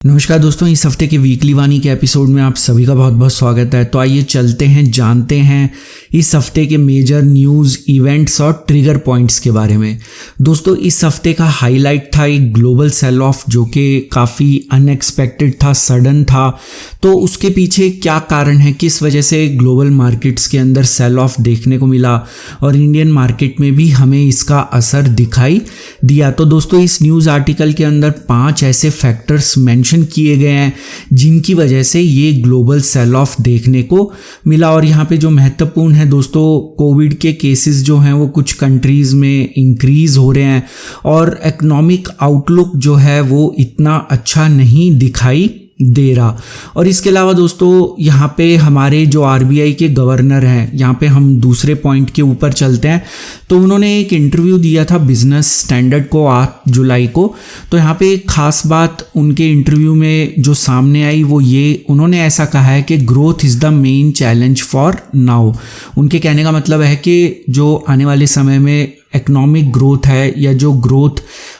नमस्कार दोस्तों, इस हफ्ते के वीकली वाणी के एपिसोड में आप सभी का बहुत बहुत स्वागत है। तो आइए चलते हैं, जानते हैं इस हफ्ते के मेजर न्यूज़, इवेंट्स और ट्रिगर पॉइंट्स के बारे में। दोस्तों, इस हफ्ते का हाईलाइट था एक ग्लोबल सेल ऑफ जो कि काफ़ी अनएक्सपेक्टेड था, सडन था। तो उसके पीछे क्या कारण है, किस वजह से ग्लोबल मार्केट्स के अंदर सेल ऑफ देखने को मिला और इंडियन मार्केट में भी हमें इसका असर दिखाई दिया। तो दोस्तों, इस न्यूज़ आर्टिकल के अंदर 5 ऐसे फैक्टर्स मेंशन किए गए हैं जिनकी वजह से ये ग्लोबल सेल ऑफ देखने को मिला। और यहाँ पे जो महत्वपूर्ण है दोस्तों, कोविड के केसेस जो हैं वो कुछ कंट्रीज़ में इंक्रीज़ हो रहे हैं और इकोनॉमिक आउटलुक जो है वो इतना अच्छा नहीं दिखाई दे रहा। और इसके अलावा दोस्तों, यहाँ पे हमारे जो आरबीआई के गवर्नर हैं, यहाँ पे हम दूसरे पॉइंट के ऊपर चलते हैं। तो उन्होंने एक इंटरव्यू दिया था बिजनेस स्टैंडर्ड को 8 जुलाई को। तो यहाँ पे एक खास बात उनके इंटरव्यू में जो सामने आई वो ये, उन्होंने ऐसा कहा है कि growth is the main challenge for now. उनके कहने का मतलब है कि जो आने वाले समय में इकोनॉमिक ग्रोथ है या जो ग्रोथ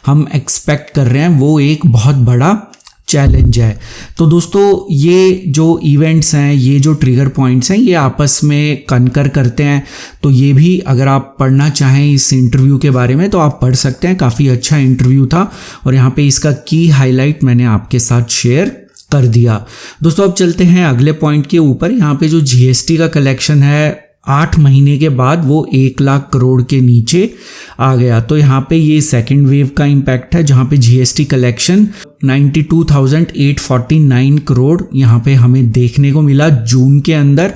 हम एक्सपेक्ट कर रहे हैं वो एक बहुत बड़ा चैलेंज है। तो दोस्तों, ये जो इवेंट्स हैं, ये जो ट्रिगर पॉइंट्स हैं, ये आपस में कनकर करते हैं। तो ये भी अगर आप पढ़ना चाहें इस इंटरव्यू के बारे में तो आप पढ़ सकते हैं। काफ़ी अच्छा इंटरव्यू था और यहाँ पे इसका की हाईलाइट मैंने आपके साथ शेयर कर दिया। दोस्तों, अब चलते हैं अगले पॉइंट के ऊपर। यहाँ पे जो जीएसटी का कलेक्शन है 8 महीने के बाद वो 1 लाख करोड़ के नीचे आ गया। तो यहाँ पे ये सेकेंड वेव का इम्पैक्ट है जहाँ पे जीएसटी कलेक्शन 92,849 करोड़ यहाँ पे हमें देखने को मिला जून के अंदर,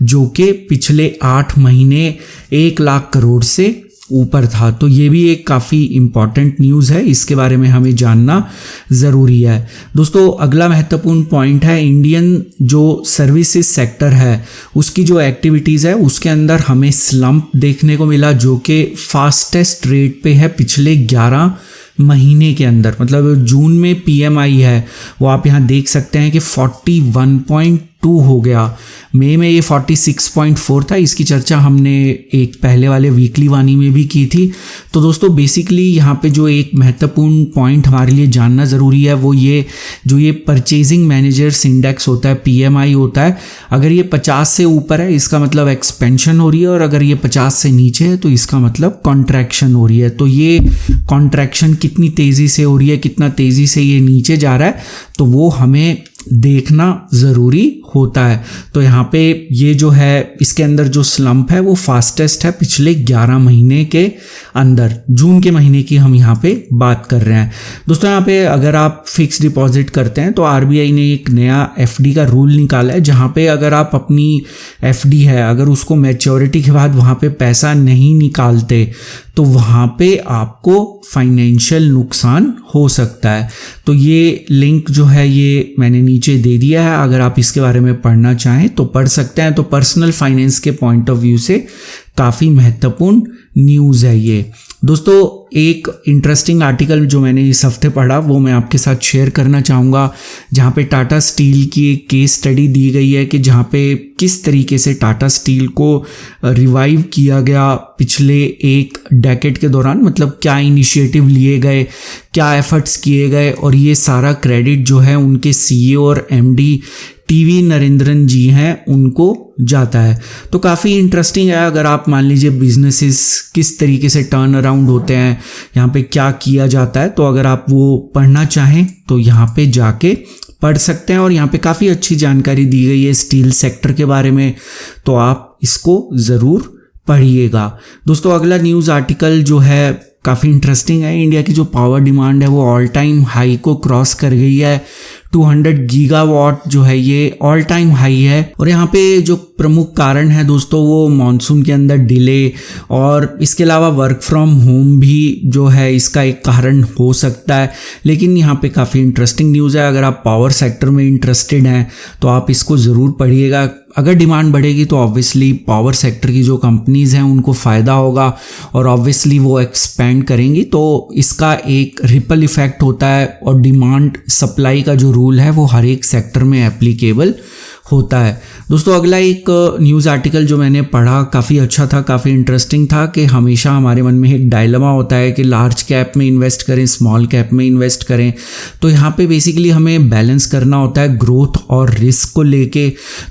जो कि पिछले 8 महीने 1 लाख करोड़ से ऊपर था। तो ये भी एक काफ़ी इम्पॉर्टेंट न्यूज़ है, इसके बारे में हमें जानना ज़रूरी है। दोस्तों, अगला महत्वपूर्ण पॉइंट है इंडियन जो सर्विसेज सेक्टर है उसकी जो एक्टिविटीज़ है उसके अंदर हमें स्लम्प देखने को मिला, जो कि फास्टेस्ट रेट पे है पिछले 11 महीने के अंदर। मतलब जून में पीएमआई है वो आप यहाँ देख सकते हैं कि 41.2 हो गया। मई में ये 46.4 था। इसकी चर्चा हमने एक पहले वाले वीकली वाणी में भी की थी। तो दोस्तों, बेसिकली यहाँ पे जो एक महत्वपूर्ण पॉइंट हमारे लिए जानना ज़रूरी है वो ये, जो ये परचेजिंग मैनेजर्स इंडेक्स होता है, पीएमआई होता है, अगर ये 50 से ऊपर है इसका मतलब एक्सपेंशन हो रही है और अगर ये 50 से नीचे है तो इसका मतलब कॉन्ट्रैक्शन हो रही है। तो ये कॉन्ट्रैक्शन कितनी तेज़ी से हो रही है, कितना तेज़ी से ये नीचे जा रहा है, तो वो हमें देखना ज़रूरी होता है। तो यहाँ पे ये जो है इसके अंदर जो स्लम्प है वो फास्टेस्ट है पिछले 11 महीने के अंदर। जून के महीने की हम यहाँ पे बात कर रहे हैं। दोस्तों, यहाँ पे अगर आप फिक्स डिपॉजिट करते हैं तो आरबीआई ने एक नया एफडी का रूल निकाला है जहाँ पे अगर आप अपनी एफडी है अगर उसको मैच्योरिटी के बाद वहाँ पे पैसा नहीं निकालते तो वहाँ पे आपको फाइनेंशियल नुकसान हो सकता है। तो ये लिंक जो है ये मैंने नीचे दे दिया है, अगर आप इसके बारे में पढ़ना चाहें तो पढ़ सकते हैं। तो पर्सनल फाइनेंस के पॉइंट ऑफ व्यू से काफ़ी महत्वपूर्ण न्यूज़ है ये। दोस्तों, एक इंटरेस्टिंग आर्टिकल जो मैंने इस हफ्ते पढ़ा वो मैं आपके साथ शेयर करना चाहूँगा, जहाँ पे टाटा स्टील की एक केस स्टडी दी गई है कि जहाँ पे किस तरीके से टाटा स्टील को रिवाइव किया गया पिछले एक डेकेड के दौरान। मतलब क्या इनिशिएटिव लिए गए, क्या एफर्ट्स किए गए, और ये सारा क्रेडिट जो है उनके सीईओ और एमडी टीवी नरेंद्रन जी हैं उनको जाता है। तो काफ़ी इंटरेस्टिंग है। अगर आप मान लीजिए बिजनेसेस किस तरीके से टर्न अराउंड होते हैं, यहाँ पे क्या किया जाता है, तो अगर आप वो पढ़ना चाहें तो यहाँ पे जाके पढ़ सकते हैं। और यहाँ पे काफ़ी अच्छी जानकारी दी गई है स्टील सेक्टर के बारे में, तो आप इसको ज़रूर पढ़िएगा। दोस्तों, अगला न्यूज़ आर्टिकल जो है काफ़ी इंटरेस्टिंग है। इंडिया की जो पावर डिमांड है वो ऑल टाइम हाई को क्रॉस कर गई है। 200 गीगावाट जो है ये ऑल टाइम हाई है। और यहाँ पे जो प्रमुख कारण है दोस्तों वो मॉनसून के अंदर डिले और इसके अलावा वर्क फ्रॉम होम भी जो है इसका एक कारण हो सकता है। लेकिन यहाँ पे काफ़ी इंटरेस्टिंग न्यूज़ है। अगर आप पावर सेक्टर में इंटरेस्टेड हैं तो आप इसको ज़रूर पढ़िएगा। अगर डिमांड बढ़ेगी तो ऑब्वियसली पावर सेक्टर की जो कंपनीज़ हैं उनको फ़ायदा होगा और ऑब्वियसली वो एक्सपेंड करेंगी, तो इसका एक रिपल इफ़ेक्ट होता है और डिमांड सप्लाई का जो रूल है वो हर एक सेक्टर में एप्लीकेबल होता है। दोस्तों अगला एक न्यूज़ आर्टिकल जो मैंने पढ़ा काफ़ी अच्छा था, काफ़ी इंटरेस्टिंग था कि हमेशा हमारे मन में एक डायलेमा होता है कि लार्ज कैप में इन्वेस्ट करें, स्मॉल कैप में इन्वेस्ट करें। तो यहाँ पे बेसिकली हमें बैलेंस करना होता है ग्रोथ और रिस्क को लेके।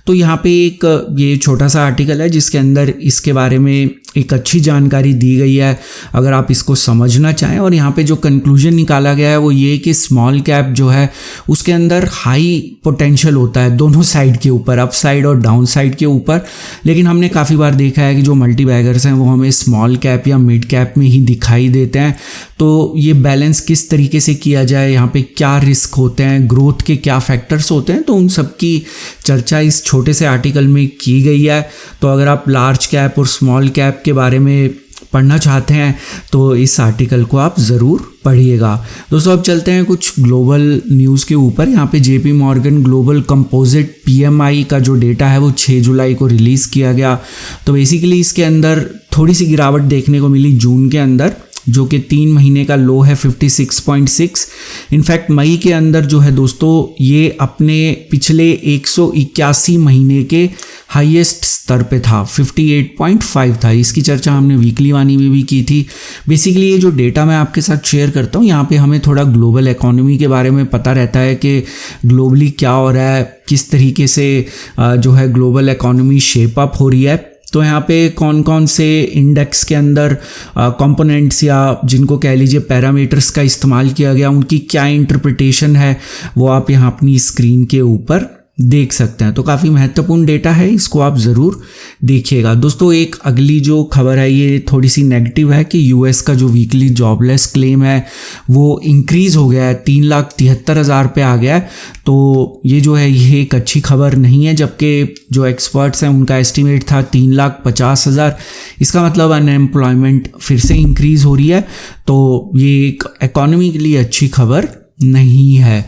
तो यहाँ पे एक ये छोटा सा आर्टिकल है जिसके अंदर इसके बारे में एक अच्छी जानकारी दी गई है अगर आप इसको समझना चाहें। और यहाँ पे जो कंक्लूजन निकाला गया है वो ये कि स्मॉल कैप जो है उसके अंदर हाई पोटेंशियल होता है दोनों साइड के ऊपर, अप साइड और डाउन साइड के ऊपर। लेकिन हमने काफ़ी बार देखा है कि जो मल्टी बैगर्स हैं वो हमें स्मॉल कैप या मिड कैप में ही दिखाई देते हैं। तो ये बैलेंस किस तरीके से किया जाए, यहाँ पे क्या रिस्क होते हैं, ग्रोथ के क्या फैक्टर्स होते हैं, तो उन सब की चर्चा इस छोटे से आर्टिकल में की गई है। तो अगर आप लार्ज कैप और स्मॉल कैप के बारे में पढ़ना चाहते हैं तो इस आर्टिकल को आप ज़रूर पढ़िएगा। दोस्तों अब चलते हैं कुछ ग्लोबल न्यूज़ के ऊपर। यहाँ पे JP Morgan global composite PMI का जो डेटा है वो 6 जुलाई को रिलीज़ किया गया। तो बेसिकली इसके अंदर थोड़ी सी गिरावट देखने को मिली जून के अंदर, जो कि 3 महीने का लो है 56.6। इनफैक्ट मई के अंदर जो है दोस्तों ये अपने पिछले 181 महीने के हाईएस्ट स्तर पे था, 58.5 था। इसकी चर्चा हमने वीकली वानी में भी की थी। बेसिकली ये जो डेटा मैं आपके साथ शेयर करता हूँ, यहाँ पे हमें थोड़ा ग्लोबल इकोनॉमी के बारे में पता रहता है कि ग्लोबली क्या हो रहा है, किस तरीके से जो है ग्लोबल इकोनॉमी शेप अप हो रही है। तो यहाँ पे कौन कौन से इंडेक्स के अंदर कंपोनेंट्स या जिनको कह लीजिए पैरामीटर्स का इस्तेमाल किया गया, उनकी क्या इंटरप्रिटेशन है, वो आप यहाँ अपनी स्क्रीन के ऊपर देख सकते हैं। तो काफ़ी महत्वपूर्ण डेटा है, इसको आप ज़रूर देखिएगा। दोस्तों एक अगली जो खबर है ये थोड़ी सी नेगेटिव है कि US का जो वीकली जॉबलेस क्लेम है वो इंक्रीज़ हो गया है, 3,73,000 पे आ गया है। तो ये जो है ये एक अच्छी खबर नहीं है, जबकि जो एक्सपर्ट्स हैं उनका एस्टिमेट था 3,50,000। इसका मतलब अनएम्प्लॉयमेंट फिर से इंक्रीज़ हो रही है। तो ये एक इकोनॉमी के लिए अच्छी खबर नहीं है।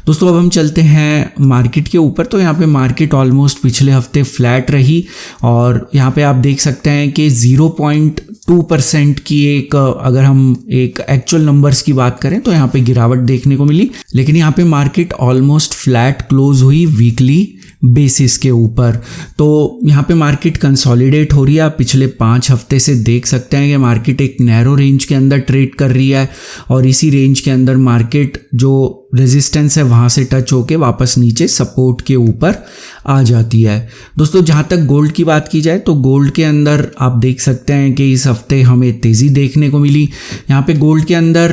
दोस्तों अब हम चलते हैं मार्केट के ऊपर। तो यहाँ पे मार्केट ऑलमोस्ट पिछले हफ्ते फ्लैट रही और यहाँ पे आप देख सकते हैं कि 0.2% की एक, अगर हम एक एक्चुअल नंबर्स की बात करें तो यहाँ पे गिरावट देखने को मिली। लेकिन यहाँ पे मार्केट ऑलमोस्ट फ्लैट क्लोज हुई वीकली बेसिस के ऊपर। तो यहाँ पे मार्केट कंसोलिडेट हो रही है। आप पिछले 5 हफ्ते से देख सकते हैं कि मार्केट एक नैरो रेंज के अंदर ट्रेड कर रही है और इसी रेंज के अंदर मार्केट जो रेजिस्टेंस है वहाँ से टच होके वापस नीचे सपोर्ट के ऊपर आ जाती है। दोस्तों जहाँ तक गोल्ड की बात की जाए तो गोल्ड के अंदर आप देख सकते हैं कि इस हफ्ते हमें तेज़ी देखने को मिली। यहाँ पे गोल्ड के अंदर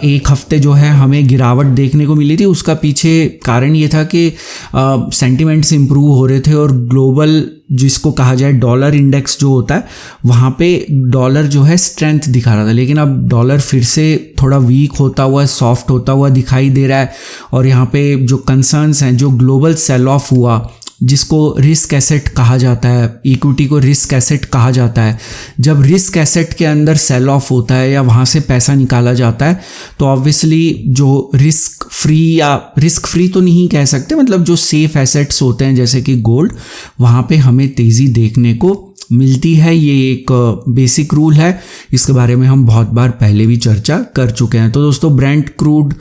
एक हफ्ते जो है हमें गिरावट देखने को मिली थी। उसका पीछे कारण ये था कि सेंटिमेंट्स इंप्रूव हो रहे थे और ग्लोबल जिसको कहा जाए डॉलर इंडेक्स जो होता है वहाँ पे डॉलर जो है स्ट्रेंथ दिखा रहा था। लेकिन अब डॉलर फिर से थोड़ा वीक होता हुआ, सॉफ्ट होता हुआ दिखाई दे रहा है। और यहाँ पे जो कंसर्न्स हैं, जो ग्लोबल सेल ऑफ हुआ जिसको रिस्क एसेट कहा जाता है, इक्विटी को रिस्क एसेट कहा जाता है, जब रिस्क एसेट के अंदर सेल ऑफ होता है या वहाँ से पैसा निकाला जाता है तो ऑब्वियसली जो रिस्क फ्री तो नहीं कह सकते, मतलब जो सेफ एसेट्स होते हैं जैसे कि गोल्ड, वहाँ पे हमें तेज़ी देखने को मिलती है। ये एक बेसिक रूल है, इसके बारे में हम बहुत बार पहले भी चर्चा कर चुके हैं। तो दोस्तों ब्रेंट क्रूड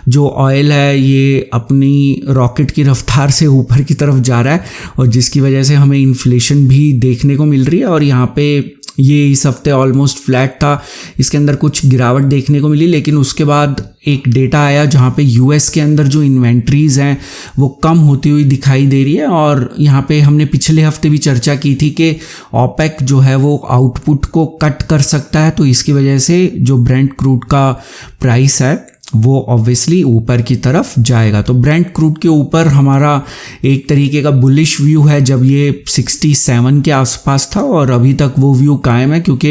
जो ऑयल है ये अपनी रॉकेट की रफ्तार से ऊपर की तरफ जा रहा है और जिसकी वजह से हमें इन्फ्लेशन भी देखने को मिल रही है। और यहाँ पे ये इस हफ्ते ऑलमोस्ट फ्लैट था, इसके अंदर कुछ गिरावट देखने को मिली। लेकिन उसके बाद एक डेटा आया जहाँ पे US के अंदर जो इन्वेंट्रीज हैं वो कम होती हुई दिखाई दे रही है। और यहाँ पे हमने पिछले हफ्ते भी चर्चा की थी कि OPEC जो है वो आउटपुट को कट कर सकता है, तो इसकी वजह से जो ब्रेंट क्रूड का प्राइस है वो ऑब्वियसली ऊपर की तरफ जाएगा। तो ब्रेंट क्रूड के ऊपर हमारा एक तरीके का बुलिश व्यू है जब ये 67 के आसपास था और अभी तक वो व्यू कायम है, क्योंकि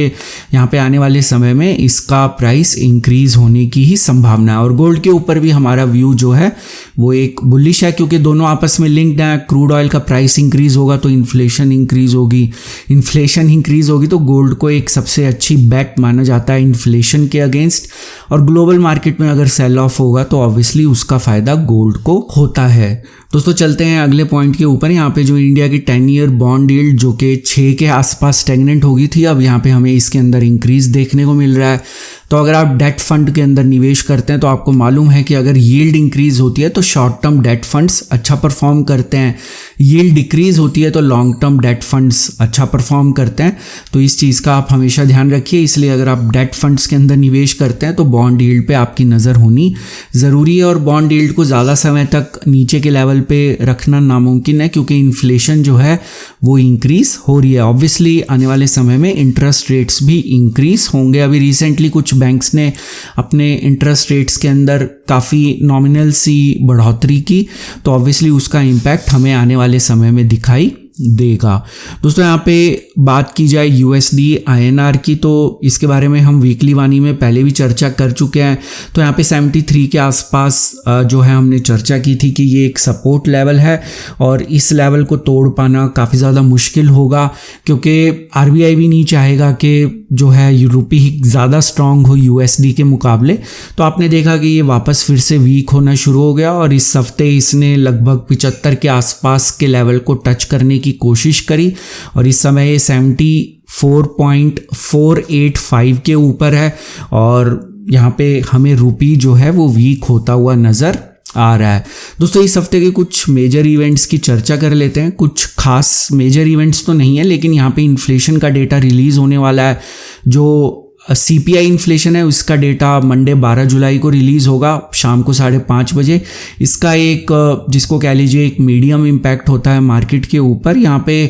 यहाँ पे आने वाले समय में इसका प्राइस इंक्रीज होने की ही संभावना है। और गोल्ड के ऊपर भी हमारा व्यू जो है वो एक बुलिश है, क्योंकि दोनों आपस में लिंक्ड हैं। क्रूड ऑयल का प्राइस इंक्रीज होगा तो इन्फ्लेशन इंक्रीज होगी, इन्फ्लेशन इंक्रीज होगी तो गोल्ड को एक सबसे अच्छी बैक माना जाता है इन्फ्लेशन के अगेंस्ट। और ग्लोबल मार्केट में अगर सेल ऑफ होगा तो ऑब्वियसली उसका फ़ायदा गोल्ड को होता है। दोस्तों चलते हैं अगले पॉइंट के ऊपर। यहाँ पे जो इंडिया की 10 ईयर बॉन्ड यील्ड जो कि 6 के आसपास स्टेगनेंट हो गई थी, अब यहाँ पे हमें इसके अंदर इंक्रीज देखने को मिल रहा है। तो अगर आप डेट फंड के अंदर निवेश करते हैं तो आपको मालूम है कि अगर यील्ड इंक्रीज होती है तो शॉर्ट टर्म डेट फंड्स अच्छा परफॉर्म करते हैं, यील्ड डिक्रीज होती है तो लॉन्ग टर्म डेट फंड्स अच्छा परफॉर्म करते हैं। तो इस चीज़ का आप हमेशा ध्यान रखिए। इसलिए अगर आप डेट फंड्स के अंदर निवेश करते हैं तो बॉन्ड यील्ड पे आपकी नज़र होनी ज़रूरी है। और बॉन्ड यील्ड को ज़्यादा समय तक नीचे के लेवल पे रखना नामुमकिन है, क्योंकि इन्फ्लेशन जो है वो इंक्रीज हो रही है। ऑब्वियसली आने वाले समय में इंटरेस्ट रेट्स भी इंक्रीज होंगे। अभी रिसेंटली कुछ बैंक्स ने अपने इंटरेस्ट रेट्स के अंदर काफ़ी नॉमिनल सी बढ़ोतरी की, तो ऑब्वियसली उसका इम्पैक्ट हमें आने वाले समय में दिखाई देगा। दोस्तों यहाँ पे बात की जाए USD INR की, तो इसके बारे में हम वीकली वाणी में पहले भी चर्चा कर चुके हैं। तो यहाँ पे 73 के आसपास जो है हमने चर्चा की थी कि ये एक सपोर्ट लेवल है और इस लेवल को तोड़ पाना काफ़ी ज़्यादा मुश्किल होगा, क्योंकि RBI भी नहीं चाहेगा कि जो है रुपी ज़्यादा स्ट्रांग हो USD के मुकाबले। तो आपने देखा कि ये वापस फिर से वीक होना शुरू हो गया और इस हफ्ते इसने लगभग 75 के आसपास के लेवल को टच करने की कोशिश करी और इस समय ये 74.485 के ऊपर है और यहाँ पे हमें रुपी जो है वो वीक होता हुआ नज़र आ रहा है। दोस्तों इस हफ्ते के कुछ मेजर इवेंट्स की चर्चा कर लेते हैं। कुछ खास मेजर इवेंट्स तो नहीं है, लेकिन यहाँ पे इन्फ्लेशन का डेटा रिलीज़ होने वाला है। जो CPI इन्फ्लेशन है उसका डेटा मंडे 12 जुलाई को रिलीज़ होगा शाम को 5:30 बजे। इसका एक जिसको कह लीजिए एक मीडियम इम्पैक्ट होता है मार्केट के ऊपर। यहाँ पे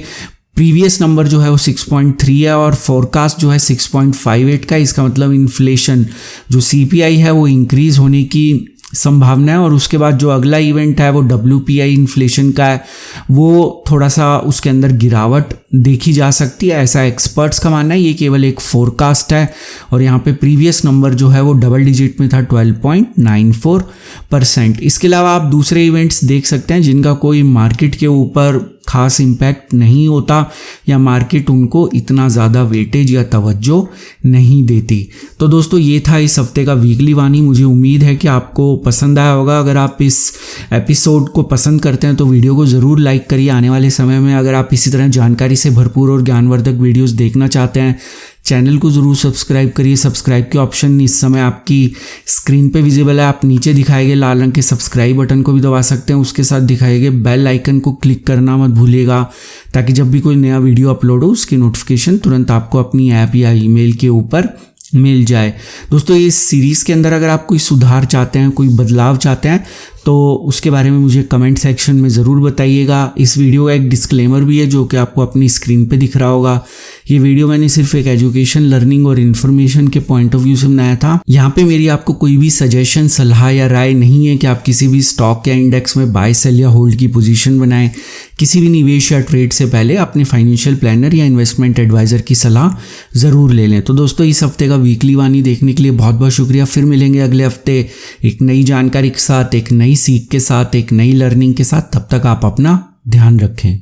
प्रीवियस नंबर जो है वो 6.3 है और फोरकास्ट जो है 6.58 का। इसका मतलब इन्फ्लेशन जो CPI है वो इंक्रीज़ होने की संभावना है। और उसके बाद जो अगला इवेंट है वो WPI इन्फ्लेशन का है, वो थोड़ा सा उसके अंदर गिरावट देखी जा सकती है, ऐसा एक्सपर्ट्स का मानना है। ये केवल एक फोरकास्ट है और यहाँ पे प्रीवियस नंबर जो है वो डबल डिजिट में था 12.94%। इसके अलावा आप दूसरे इवेंट्स देख सकते हैं जिनका कोई मार्केट के ऊपर खास इम्पैक्ट नहीं होता या मार्केट उनको इतना ज़्यादा वेटेज या तवज्जो नहीं देती। तो दोस्तों ये था इस हफ्ते का वीकली वाणी। मुझे उम्मीद है कि आपको पसंद आया होगा। अगर आप इस एपिसोड को पसंद करते हैं तो वीडियो को ज़रूर लाइक करिए। आने वाले समय में अगर आप इसी तरह जानकारी से भरपूर और ज्ञानवर्धक वीडियोस देखना चाहते हैं, चैनल को ज़रूर सब्सक्राइब करिए। सब्सक्राइब के ऑप्शन इस समय आपकी स्क्रीन पे विजिबल है। आप नीचे दिखाए गए लाल रंग के सब्सक्राइब बटन को भी दबा सकते हैं। उसके साथ दिखाए गए बेल आइकन को क्लिक करना मत भूलिएगा, ताकि जब भी कोई नया वीडियो अपलोड हो उसकी नोटिफिकेशन तुरंत आपको अपनी ऐप या ईमेल के ऊपर मिल जाए। दोस्तों इस सीरीज़ के अंदर अगर आप कोई सुधार चाहते हैं, कोई बदलाव चाहते हैं, तो उसके बारे में मुझे कमेंट सेक्शन में ज़रूर बताइएगा। इस वीडियो का एक डिस्क्लेमर भी है जो कि आपको अपनी स्क्रीन पे दिख रहा होगा। ये वीडियो मैंने सिर्फ एक एजुकेशन, लर्निंग और इन्फॉर्मेशन के पॉइंट ऑफ व्यू से बनाया था। यहाँ पे मेरी आपको कोई भी सजेशन, सलाह या राय नहीं है कि आप किसी भी स्टॉक या इंडेक्स में बाय, सेल या होल्ड की पोजीशन बनाएं। किसी भी निवेश या ट्रेड से पहले अपने फाइनेंशियल प्लानर या इन्वेस्टमेंट एडवाइज़र की सलाह ज़रूर ले लें। तो दोस्तों इस हफ्ते का वीकली वाणी देखने के लिए बहुत बहुत शुक्रिया। फिर मिलेंगे अगले हफ्ते एक नई जानकारी के साथ, एक नई सीख के साथ, एक नई लर्निंग के साथ। तब तक आप अपना ध्यान रखें।